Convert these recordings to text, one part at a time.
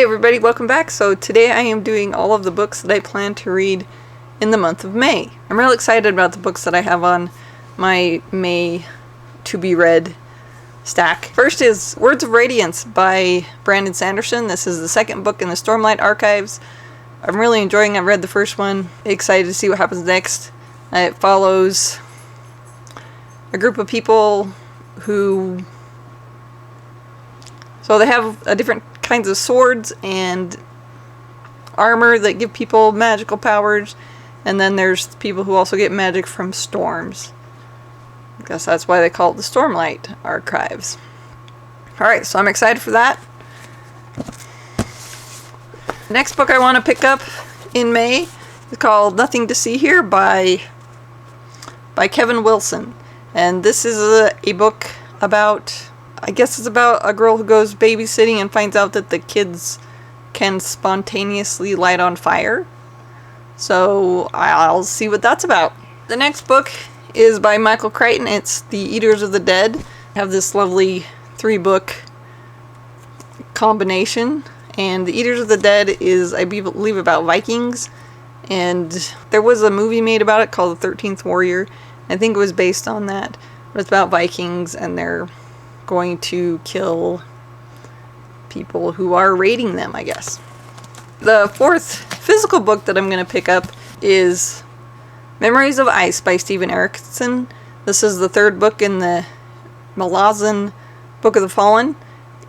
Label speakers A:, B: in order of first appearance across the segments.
A: everybody, welcome back. So today I am doing all of the books that I plan to read in the month of May. I'm real excited about the books that I have on my May to be read stack. First is Words of Radiance by Brandon Sanderson. This is the second book in the Stormlight Archives. I'm really enjoying it. I've read the first one. Excited to see what happens next. It follows a group of people who... So they have different kinds of swords and armor that give people magical powers. And then there's people who also get magic from storms. I guess that's why they call it the Stormlight Archives. Alright, so I'm excited for that. The next book I want to pick up in May is called Nothing to See Here by Kevin Wilson. And this is a book about, I guess it's about a girl who goes babysitting and finds out that the kids can spontaneously light on fire. So I'll see what that's about. The next book is by Michael Crichton. It's The Eaters of the Dead. I have this lovely 3-book combination. And The Eaters of the Dead is, I believe, about Vikings. And there was a movie made about it called The 13th Warrior. I think it was based on that. But it's about Vikings and they're going to kill people who are raiding them, I guess. The fourth physical book that I'm going to pick up is Memories of Ice by Steven Erikson. This is the third book in the Malazan Book of the Fallen,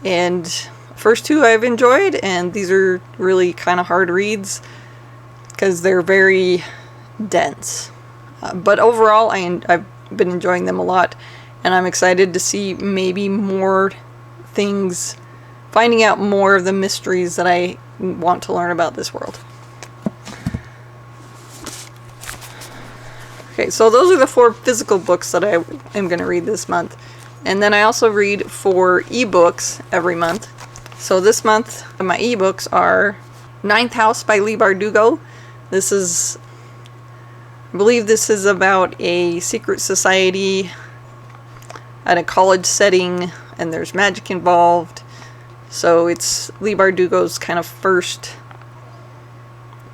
A: and first two I've enjoyed, and these are really kind of hard reads because they're very dense. But overall, I've been enjoying them a lot, and I'm excited to see maybe more things, finding out more of the mysteries that I want to learn about this world. Okay, so those are the 4 physical books that I am going to read this month. And then I also read 4 ebooks every month. So this month, my ebooks are Ninth House by Leigh Bardugo. This is, I believe this is about a secret society at a college setting, and there's magic involved. So it's Leigh Bardugo's kind of first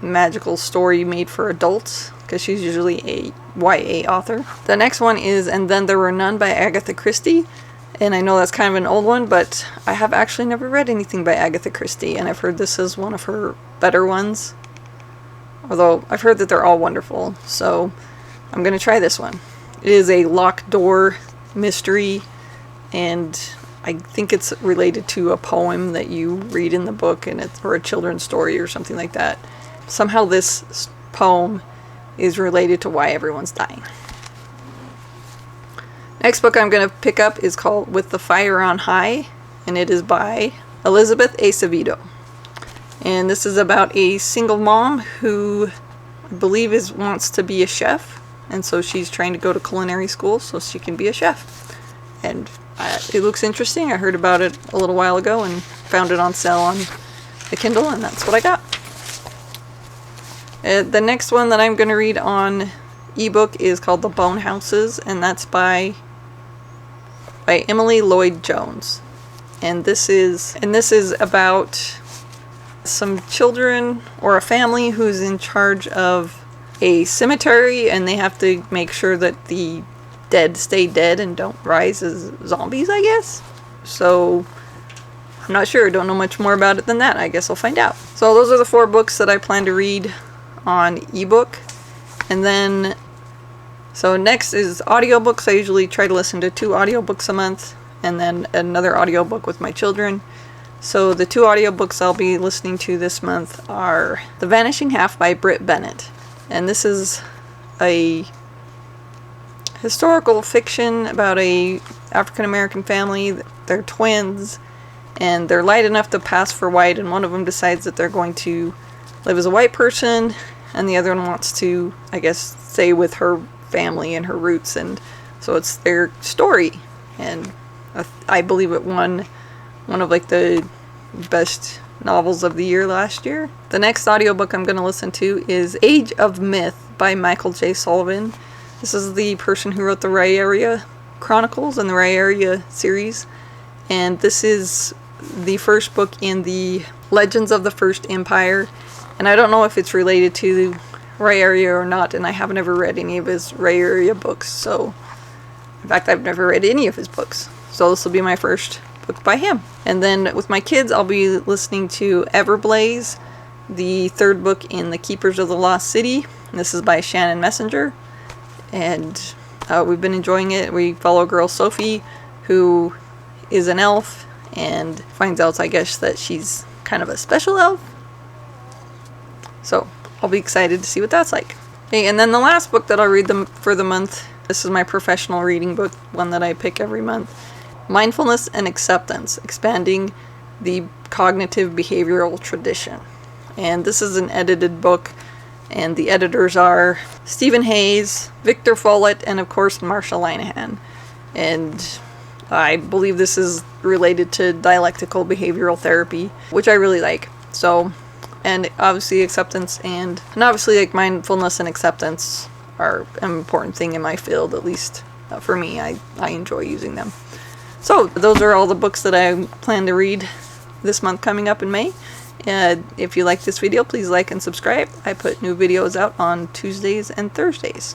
A: magical story made for adults, because she's usually a YA author. The next one is And Then There Were None by Agatha Christie. And I know that's kind of an old one, but I have actually never read anything by Agatha Christie, and I've heard this is one of her better ones. Although I've heard that they're all wonderful, so I'm going to try this one. It is a locked door mystery, and I think it's related to a poem that you read in the book, and it's or a children's story or something like that. Somehow this poem is related to why everyone's dying. Next book I'm going to pick up is called With the Fire on High, and it is by Elizabeth Acevedo. And this is about a single mom who I believe wants to be a chef, and so she's trying to go to culinary school so she can be a chef. And it looks interesting. I heard about it a little while ago and found it on sale on the Kindle, and that's what I got. The next one that I'm going to read on ebook is called The Bone Houses, and that's by Emily Lloyd-Jones. And this is about some children or a family who's in charge of a cemetery, and they have to make sure that the dead stay dead and don't rise as zombies, I guess. So I'm not sure. Don't know much more about it than that. I guess I'll find out. So those are the 4 books that I plan to read on ebook. And then so next is audiobooks. I usually try to listen to 2 audiobooks a month, and then another audiobook with my children. So the 2 audiobooks I'll be listening to this month are The Vanishing Half by Britt Bennett. And this is a historical fiction about a African American family. They're twins, and they're light enough to pass for white, and one of them decides that they're going to live as a white person, and the other one wants to, I guess, stay with her family and her roots, and so it's their story. And I believe it won one of like the best novels of the year last year. The next audiobook I'm going to listen to is Age of Myth by Michael J. Sullivan. This is the person who wrote the Ray Area Chronicles and the Ray Area series, and this is the first book in the Legends of the First Empire, and I don't know if it's related to Ray Area or not, and I haven't ever read any of his Ray Area books, so in fact I've never read any of his books, so this will be my first book by him. And then with my kids, I'll be listening to Everblaze, the third book in the Keepers of the Lost City. This is by Shannon Messenger, and we've been enjoying it. We follow girl Sophie, who is an elf, and finds out, I guess, that she's kind of a special elf. So I'll be excited to see what that's like. Okay, and then the last book that I'll read for the month, this is my professional reading book, one that I pick every month. Mindfulness and Acceptance, Expanding the Cognitive Behavioral Tradition. And this is an edited book, and the editors are Stephen Hayes, Victor Follett, and of course Marsha Linehan. And I believe this is related to dialectical behavioral therapy, which I really like. So, and obviously acceptance and obviously like mindfulness and acceptance are an important thing in my field, at least for me. I enjoy using them. So those are all the books that I plan to read this month coming up in May. If you like this video, please like and subscribe. I put new videos out on Tuesdays and Thursdays.